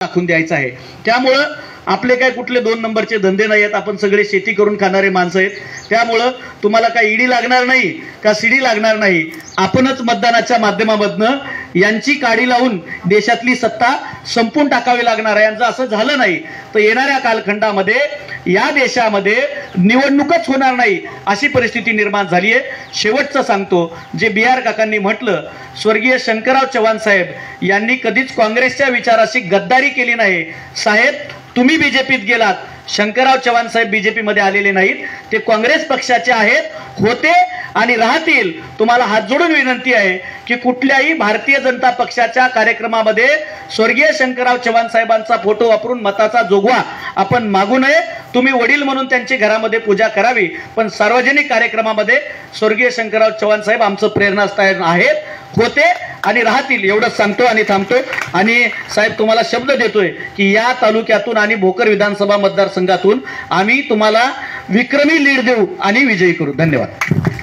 दाखवून द्यायचा आहे। त्यामुळं आपले काय कुठले 2 नंबरचे धंदे नाही आहेत, आपण सगळे शेती करून खाणारे माणसं आहेत। त्यामुळं तुम्हाला काय ईडी लागणार नाही का सीडी लागणार नाही, आपणच मतदानाच्या माध्यमामधनं यांची काडी लावून देशातली सत्ता संपून टाकावी लागणार आहे। यांचं असं झालं नाही तर येणाऱ्या कालखंडामध्ये या देशामध्ये निवडणूकच होणार नाही अशी परिस्थिती निर्माण झाली आहे। शेवटचं सांगतो, जे BR काकांनी म्हटलं, स्वर्गीय शंकरराव चव्हाण साहेब यांनी कधीच काँग्रेसच्या विचाराशी गद्दारी केली नाही। साहेब तुम्ही बीजेपीत गेलात, शंकरराव चव्हाण साहेब बीजेपी मध्ये आलेले नाहीत, ते काँग्रेस पक्षाचे आहेत, होते आणि राहतील। तुम्हाला हात जोडून विनंती आहे की कुठल्याही भारतीय जनता पक्षाच्या कार्यक्रमामध्ये स्वर्गीय शंकरराव चव्हाण साहेबांचा फोटो वापरून मताचा जोगवा आपण मागू नये। तुम्ही वडील म्हणून त्यांची घरामध्ये पूजा करावी, पण सार्वजनिक कार्यक्रमामध्ये स्वर्गीय शंकरराव चव्हाण साहेब आमचं प्रेरणास्थान आहेत, होते आणि राहतील। एवढंच सांगतो आणि थांबतो। आणि साहेब तुम्हाला शब्द देतोय की या तालुक्यातून आणि भोकर विधानसभा मतदारसंघातून आम्ही तुम्हाला विक्रमी लीड देऊ आणि विजयी करू। धन्यवाद।